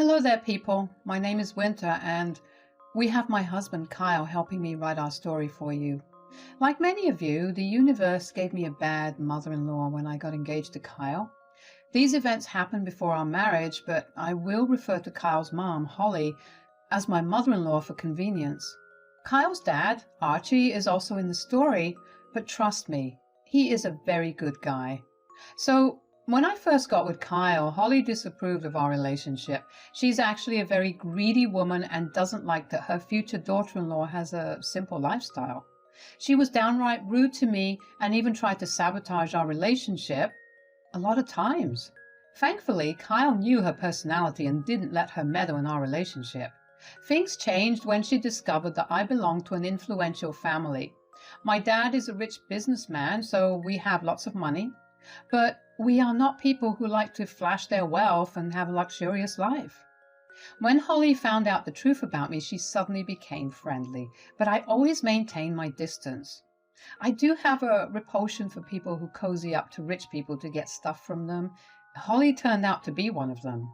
Hello there, people. My name is Winter, and we have my husband Kyle helping me write our story for you. Like many of you, the universe gave me a bad mother-in-law when I got engaged to Kyle. These events happened before our marriage, but I will refer to Kyle's mom, Holly, as my mother-in-law for convenience. Kyle's dad, Archie, is also in the story, but trust me, he is a very good guy. So, when I first got with Kyle, Holly disapproved of our relationship. She's actually a very greedy woman and doesn't like that her future daughter-in-law has a simple lifestyle. She was downright rude to me and even tried to sabotage our relationship a lot of times. Thankfully, Kyle knew her personality and didn't let her meddle in our relationship. Things changed when she discovered that I belonged to an influential family. My dad is a rich businessman, so we have lots of money. But we are not people who like to flash their wealth and have a luxurious life. When Holly found out the truth about me, she suddenly became friendly, but I always maintain my distance. I do have a repulsion for people who cozy up to rich people to get stuff from them. Holly turned out to be one of them.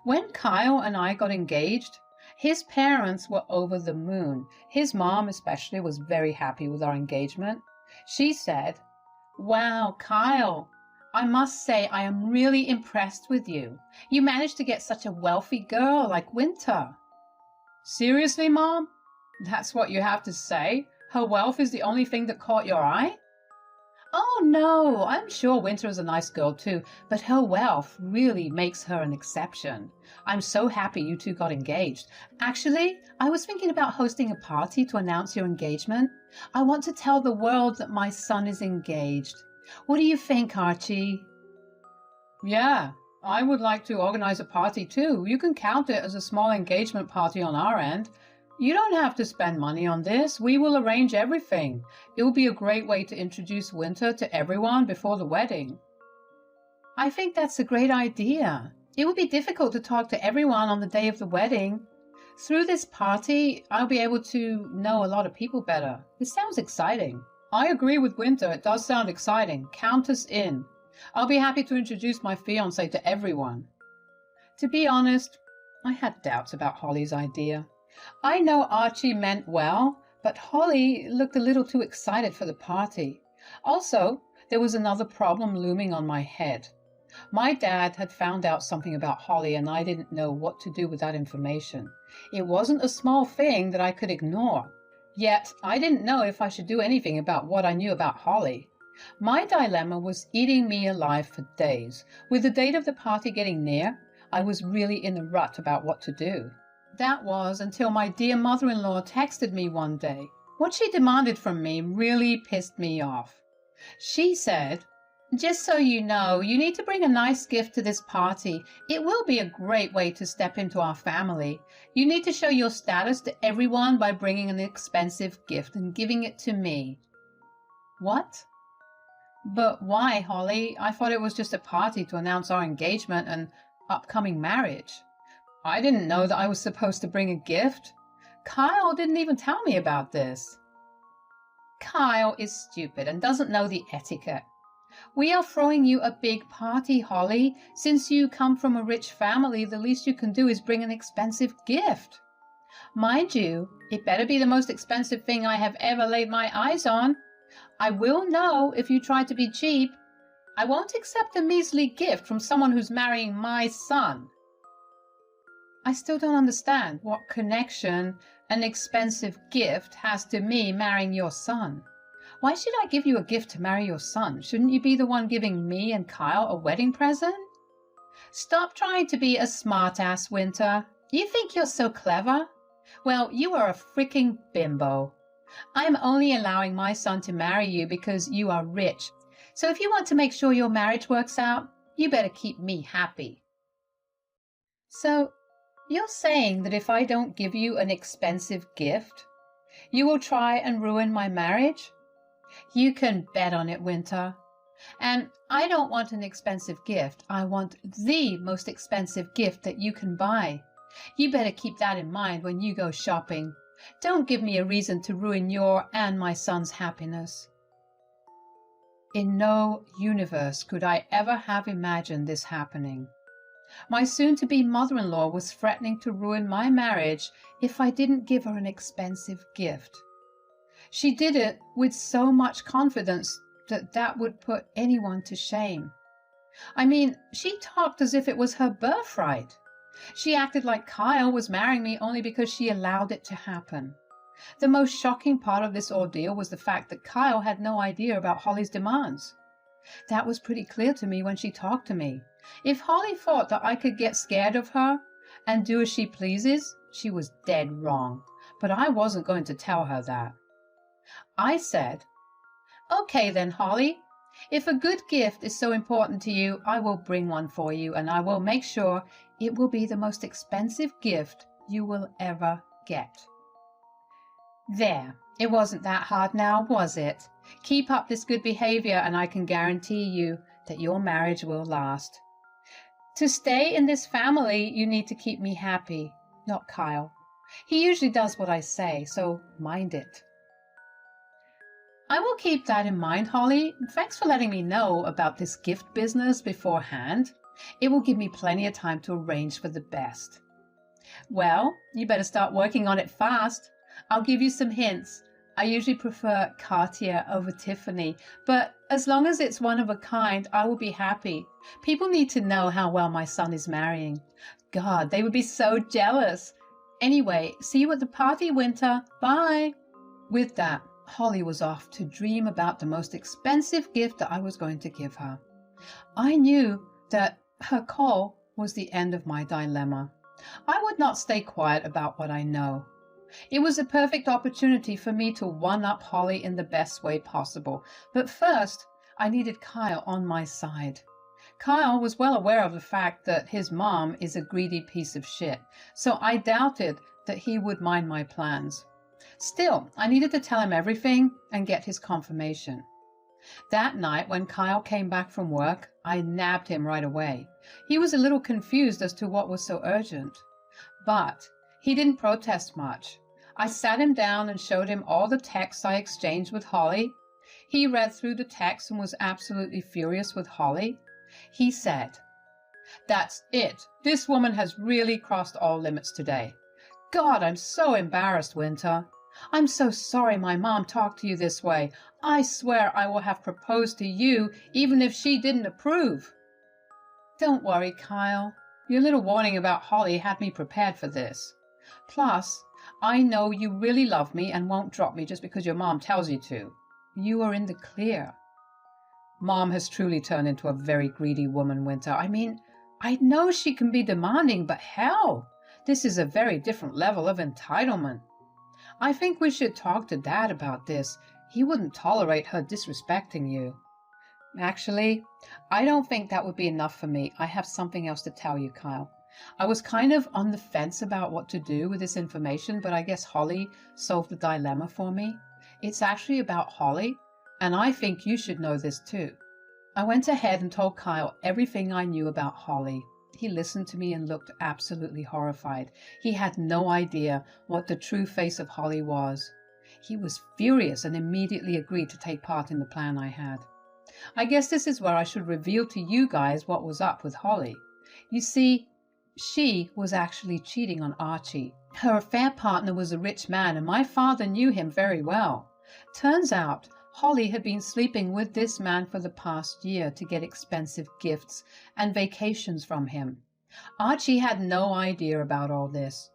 When Kyle and I got engaged, his parents were over the moon. His mom especially was very happy with our engagement. She said, "Wow, Kyle, I must say I am really impressed with you. You managed to get such a wealthy girl like Winter." Seriously, Mom? That's what you have to say? Her wealth is the only thing that caught your eye? Oh no, I'm sure Winter is a nice girl too, but her wealth really makes her an exception. I'm so happy you two got engaged. Actually, I was thinking about hosting a party to announce your engagement. I want to tell the world that my son is engaged. What do you think, Archie? Yeah, I would like to organize a party too. You can count it as a small engagement party on our end. You don't have to spend money on this. We will arrange everything. It will be a great way to introduce Winter to everyone before the wedding. I think that's a great idea. It will be difficult to talk to everyone on the day of the wedding. Through this party, I'll be able to know a lot of people better. It sounds exciting. I agree with Winter. It does sound exciting. Count us in. I'll be happy to introduce my fiancé to everyone. To be honest, I had doubts about Holly's idea. I know Archie meant well, but Holly looked a little too excited for the party. Also, there was another problem looming on my head. My dad had found out something about Holly and I didn't know what to do with that information. It wasn't a small thing that I could ignore. Yet, I didn't know if I should do anything about what I knew about Holly. My dilemma was eating me alive for days. With the date of the party getting near, I was really in a rut about what to do. That was until my dear mother-in-law texted me one day. What she demanded from me really pissed me off. She said, "Just so you know, you need to bring a nice gift to this party. It will be a great way to step into our family. You need to show your status to everyone by bringing an expensive gift and giving it to me." What? But why, Holly? I thought it was just a party to announce our engagement and upcoming marriage. I didn't know that I was supposed to bring a gift. Kyle didn't even tell me about this. Kyle is stupid and doesn't know the etiquette. We are throwing you a big party, Holly. Since you come from a rich family, the least you can do is bring an expensive gift. Mind you, it better be the most expensive thing I have ever laid my eyes on. I will know if you try to be cheap. I won't accept a measly gift from someone who's marrying my son. I still don't understand what connection an expensive gift has to me marrying your son. Why should I give you a gift to marry your son? Shouldn't you be the one giving me and Kyle a wedding present? Stop trying to be a smartass, Winter. You think you're so clever? Well, you are a freaking bimbo. I'm only allowing my son to marry you because you are rich. So if you want to make sure your marriage works out, you better keep me happy. So, you're saying that if I don't give you an expensive gift, you will try and ruin my marriage? You can bet on it, Winter. And I don't want an expensive gift. I want the most expensive gift that you can buy. You better keep that in mind when you go shopping. Don't give me a reason to ruin your and my son's happiness. In no universe could I ever have imagined this happening. My soon-to-be mother-in-law was threatening to ruin my marriage if I didn't give her an expensive gift. She did it with so much confidence that that would put anyone to shame. I mean, she talked as if it was her birthright. She acted like Kyle was marrying me only because she allowed it to happen. The most shocking part of this ordeal was the fact that Kyle had no idea about Holly's demands. That was pretty clear to me when she talked to me. If Holly thought that I could get scared of her and do as she pleases, she was dead wrong. But I wasn't going to tell her that. I said, "Okay then, Holly. If a good gift is so important to you, I will bring one for you, and I will make sure it will be the most expensive gift you will ever get." There, it wasn't that hard now, was it? Keep up this good behavior and I can guarantee you that your marriage will last. To stay in this family, you need to keep me happy, not Kyle. He usually does what I say, so mind it. I will keep that in mind, Holly. Thanks for letting me know about this gift business beforehand. It will give me plenty of time to arrange for the best. Well, you better start working on it fast. I'll give you some hints. I usually prefer Cartier over Tiffany, but as long as it's one of a kind, I will be happy. People need to know how well my son is marrying. God, they would be so jealous. Anyway, see you at the party, Winter. Bye. With that, Holly was off to dream about the most expensive gift that I was going to give her. I knew that her call was the end of my dilemma. I would not stay quiet about what I know. It was a perfect opportunity for me to one-up Holly in the best way possible. But first, I needed Kyle on my side. Kyle was well aware of the fact that his mom is a greedy piece of shit, so I doubted that he would mind my plans. Still, I needed to tell him everything and get his confirmation. That night, when Kyle came back from work, I nabbed him right away. He was a little confused as to what was so urgent. But he didn't protest much. I sat him down and showed him all the texts I exchanged with Holly. He read through the text and was absolutely furious with Holly. He said, "That's it. This woman has really crossed all limits today. God, I'm so embarrassed, Winter. I'm so sorry my mom talked to you this way. I swear I will have proposed to you even if she didn't approve." Don't worry, Kyle. Your little warning about Holly had me prepared for this. Plus, I know you really love me and won't drop me just because your mom tells you to. You are in the clear. Mom has truly turned into a very greedy woman, Winter. I mean, I know she can be demanding, but hell, this is a very different level of entitlement. I think we should talk to Dad about this. He wouldn't tolerate her disrespecting you. Actually, I don't think that would be enough for me. I have something else to tell you, Kyle. I was kind of on the fence about what to do with this information, but I guess Holly solved the dilemma for me. It's actually about Holly, and I think you should know this too. I went ahead and told Kyle everything I knew about Holly. He listened to me and looked absolutely horrified. He had no idea what the true face of Holly was. He was furious and immediately agreed to take part in the plan I had. I guess this is where I should reveal to you guys what was up with Holly. You see, she was actually cheating on Archie. Her affair partner was a rich man, and my father knew him very well. Turns out, Holly had been sleeping with this man for the past year to get expensive gifts and vacations from him. Archie had no idea about all this.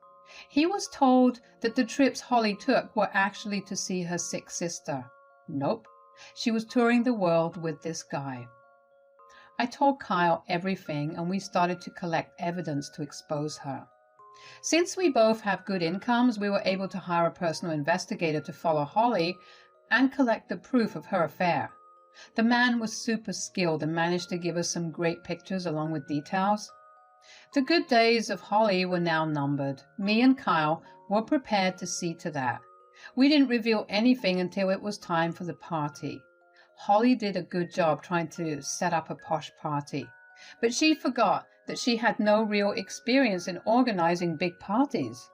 He was told that the trips Holly took were actually to see her sick sister. Nope. She was touring the world with this guy. I told Kyle everything and we started to collect evidence to expose her. Since we both have good incomes, we were able to hire a personal investigator to follow Holly and collect the proof of her affair. The man was super skilled and managed to give us some great pictures along with details. The good days of Holly were now numbered. Me and Kyle were prepared to see to that. We didn't reveal anything until it was time for the party. Holly did a good job trying to set up a posh party, but she forgot that she had no real experience in organizing big parties.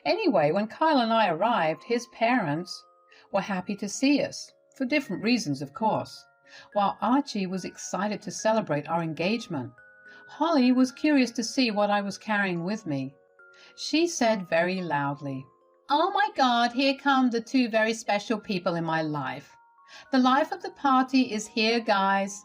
Anyway, when Kyle and I arrived, his parents were happy to see us, for different reasons, of course, while Archie was excited to celebrate our engagement. Holly was curious to see what I was carrying with me. She said very loudly, "Oh my God, here come the two very special people in my life. The life of the party is here, guys.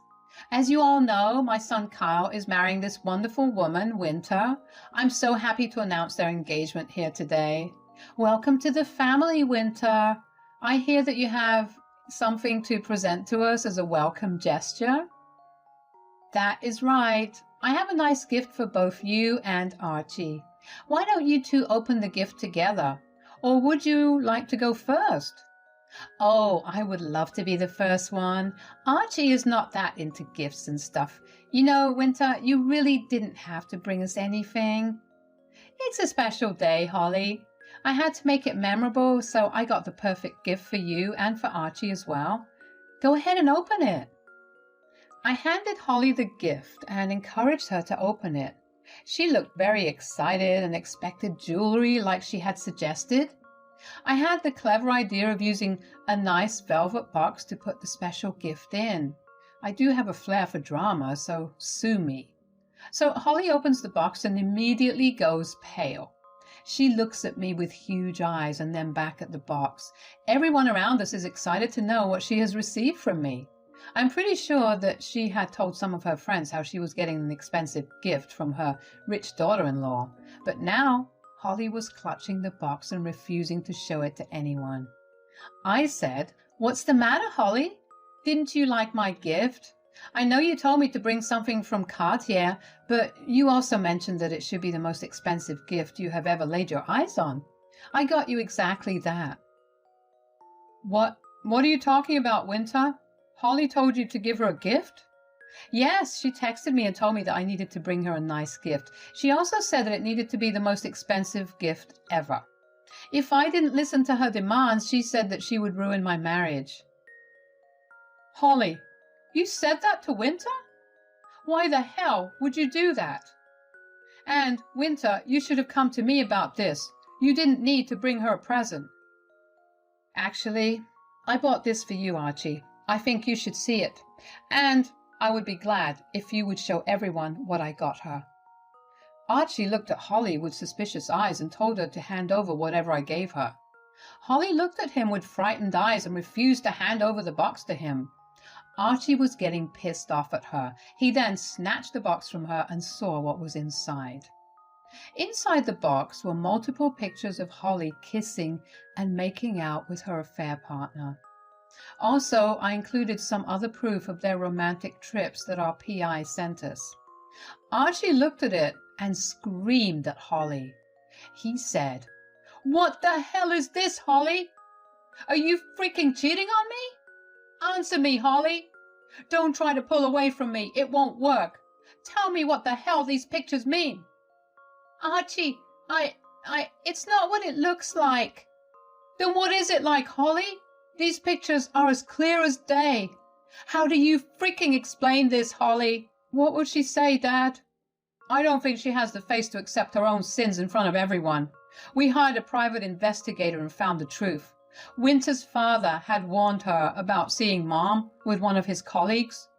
As you all know, my son Kyle is marrying this wonderful woman, Winter. I'm so happy to announce their engagement here today. Welcome to the family, Winter. I hear that you have something to present to us as a welcome gesture." "That is right. I have a nice gift for both you and Archie. Why don't you two open the gift together? Or would you like to go first?" "Oh, I would love to be the first one. Archie is not that into gifts and stuff. You know, Winter, you really didn't have to bring us anything." "It's a special day, Holly. I had to make it memorable, so I got the perfect gift for you and for Archie as well. Go ahead and open it." I handed Holly the gift and encouraged her to open it. She looked very excited and expected jewelry like she had suggested. I had the clever idea of using a nice velvet box to put the special gift in. I do have a flair for drama, so sue me. So Holly opens the box and immediately goes pale. She looks at me with huge eyes and then back at the box. Everyone around us is excited to know what she has received from me. I'm pretty sure that she had told some of her friends how she was getting an expensive gift from her rich daughter-in-law. But now Holly was clutching the box and refusing to show it to anyone. I said, "What's the matter, Holly? Didn't you like my gift? I know you told me to bring something from Cartier, but you also mentioned that it should be the most expensive gift you have ever laid your eyes on. I got you exactly that." What are you talking about, Winter? Holly told you to give her a gift?" "Yes, she texted me and told me that I needed to bring her a nice gift. She also said that it needed to be the most expensive gift ever. If I didn't listen to her demands, she said that she would ruin my marriage." "Holly, you said that to Winter? Why the hell would you do that? And, Winter, you should have come to me about this. You didn't need to bring her a present." "Actually, I bought this for you, Archie. I think you should see it. And I would be glad if you would show everyone what I got her." Archie looked at Holly with suspicious eyes and told her to hand over whatever I gave her. Holly looked at him with frightened eyes and refused to hand over the box to him. Archie was getting pissed off at her. He then snatched the box from her and saw what was inside. Inside the box were multiple pictures of Holly kissing and making out with her affair partner. Also, I included some other proof of their romantic trips that our PI sent us. Archie looked at it and screamed at Holly. He said, "What the hell is this, Holly? Are you freaking cheating on me? Answer me, Holly. Don't try to pull away from me. It won't work. Tell me what the hell these pictures mean." "Archie, it's not what it looks like." "Then what is it like, Holly? These pictures are as clear as day. How do you freaking explain this, Holly?" "What would she say, Dad?" "I don't think she has the face to accept her own sins in front of everyone. We hired a private investigator and found the truth. Winter's father had warned her about seeing Mom with one of his colleagues."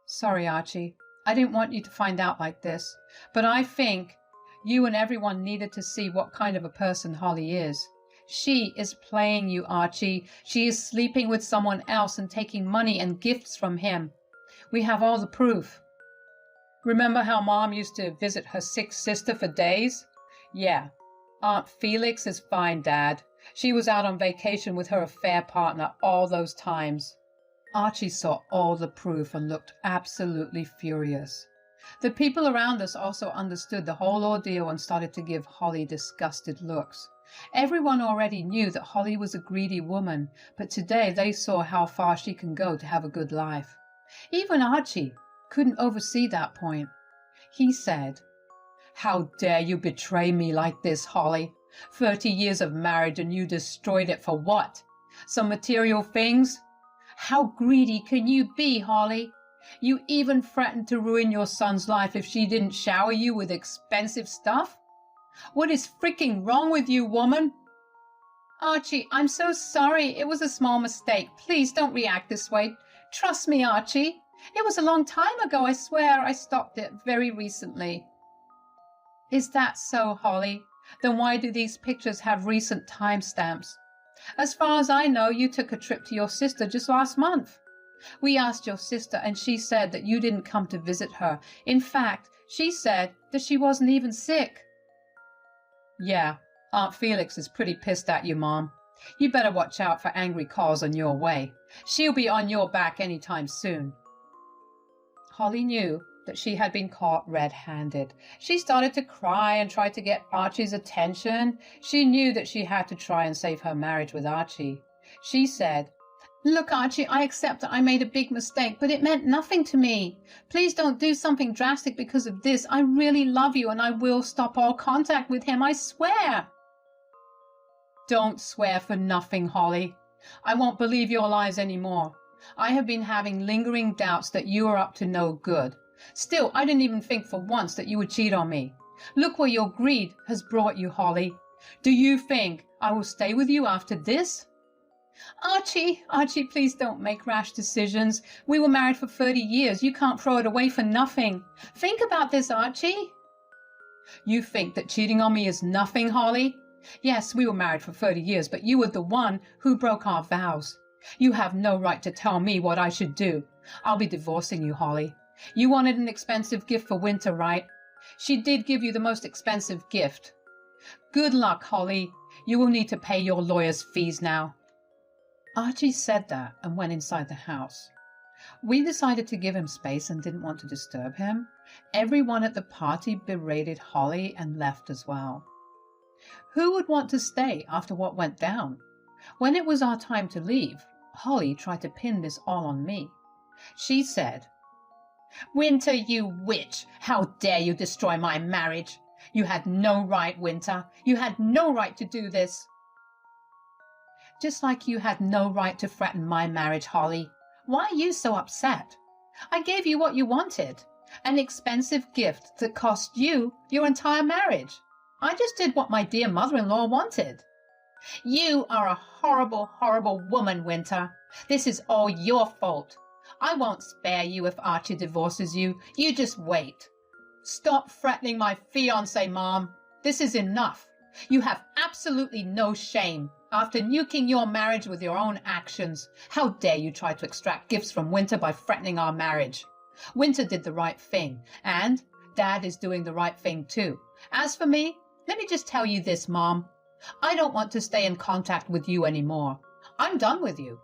"Sorry, Archie. I didn't want you to find out like this. But I think you and everyone needed to see what kind of a person Holly is. She is playing you, Archie. She is sleeping with someone else and taking money and gifts from him. We have all the proof. Remember how Mom used to visit her sick sister for days? Yeah, Aunt Felix is fine, Dad. She was out on vacation with her affair partner all those times." Archie saw all the proof and looked absolutely furious. The people around us also understood the whole ordeal and started to give Holly disgusted looks. Everyone already knew that Holly was a greedy woman, but today they saw how far she can go to have a good life. Even Archie couldn't oversee that point. He said, "How dare you betray me like this, Holly? 30 years of marriage and you destroyed it for what? Some material things? How greedy can you be, Holly? You even threatened to ruin your son's life if she didn't shower you with expensive stuff? What is freaking wrong with you, woman?" "Archie, I'm so sorry. It was a small mistake. Please don't react this way. Trust me, Archie. It was a long time ago, I swear. I stopped it very recently. Is that so, Holly? Then why do these pictures have recent timestamps? As far as I know, you took a trip to your sister just last month. We asked your sister and she said that you didn't come to visit her. In fact, she said that she wasn't even sick. Yeah, Aunt Felix is pretty pissed at you, Mom. You better watch out for angry calls on your way. She'll be on your back any time soon. Holly knew that she had been caught red-handed. She started to cry and tried to get Archie's attention. She knew that she had to try and save her marriage with Archie. She said, "Look, Archie, I accept that I made a big mistake, but it meant nothing to me. Please don't do something drastic because of this. I really love you and I will stop all contact with him, I swear." Don't swear for nothing, Holly. I won't believe your lies anymore. I have been having lingering doubts that you are up to no good. Still, I didn't even think for once that you would cheat on me. Look where your greed has brought you, Holly. Do you think I will stay with you after this? Archie, please don't make rash decisions. We were married for 30 years. You can't throw it away for nothing. Think about this, Archie. You think that cheating on me is nothing, Holly? Yes, we were married for 30 years, but you were the one who broke our vows. You have no right to tell me what I should do. I'll be divorcing you, Holly. You wanted an expensive gift for Winter, right? She did give you the most expensive gift. Good luck, Holly. You will need to pay your lawyer's fees now. Archie said that and went inside the house. We decided to give him space and didn't want to disturb him. Everyone at the party berated Holly and left as well. Who would want to stay after what went down? When it was our time to leave, Holly tried to pin this all on me. She said, "Winter, you witch! How dare you destroy my marriage? You had no right, Winter. You had no right to do this." Just like you had no right to threaten my marriage, Holly. Why are you so upset? I gave you what you wanted, an expensive gift that cost you your entire marriage. I just did what my dear mother-in-law wanted. You are a horrible, horrible woman, Winter. This is all your fault. I won't spare you if Archie divorces you. You just wait. Stop threatening my fiancé, Mom. This is enough. You have absolutely no shame. After nuking your marriage with your own actions, how dare you try to extract gifts from Winter by threatening our marriage? Winter did the right thing, and Dad is doing the right thing too. As for me, let me just tell you this, Mom. I don't want to stay in contact with you anymore. I'm done with you.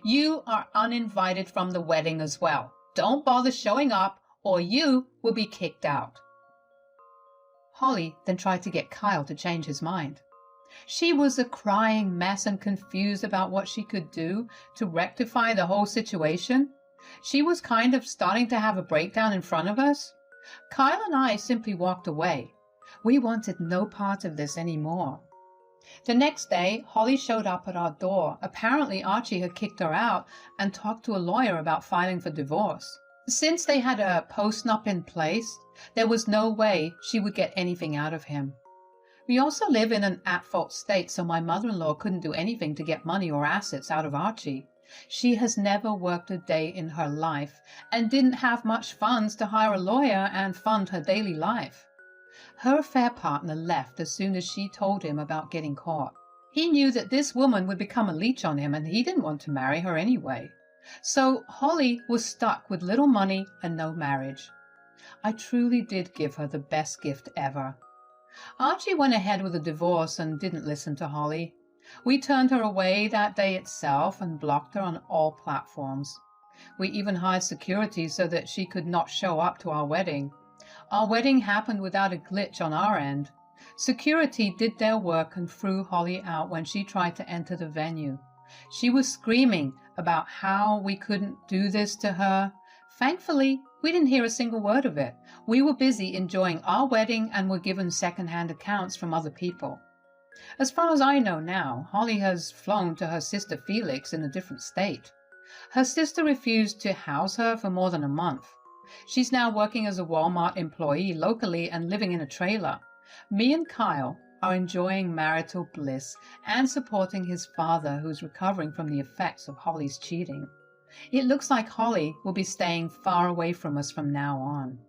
You are uninvited from the wedding as well. Don't bother showing up or you will be kicked out. Holly then tried to get Kyle to change his mind. She was a crying mess and confused about what she could do to rectify the whole situation. She was kind of starting to have a breakdown in front of us. Kyle and I simply walked away. We wanted no part of this anymore. The next day, Holly showed up at our door. Apparently, Archie had kicked her out and talked to a lawyer about filing for divorce. Since they had a post-nup in place, there was no way she would get anything out of him. We also live in an at-fault state, so my mother-in-law couldn't do anything to get money or assets out of Archie. She has never worked a day in her life and didn't have much funds to hire a lawyer and fund her daily life. Her affair partner left as soon as she told him about getting caught. He knew that this woman would become a leech on him and he didn't want to marry her anyway. So Holly was stuck with little money and no marriage. I truly did give her the best gift ever. Archie went ahead with the divorce and didn't listen to Holly. We turned her away that day itself and blocked her on all platforms. We even hired security so that she could not show up to our wedding. Our wedding happened without a glitch on our end. Security did their work and threw Holly out when she tried to enter the venue. She was screaming about how we couldn't do this to her. Thankfully, we didn't hear a single word of it. We were busy enjoying our wedding and were given second-hand accounts from other people. As far as I know now, Holly has flown to her sister Felix in a different state. Her sister refused to house her for more than a month. She's now working as a Walmart employee locally and living in a trailer. Me and Kyle are enjoying marital bliss and supporting his father, who's recovering from the effects of Holly's cheating. It looks like Holly will be staying far away from us from now on.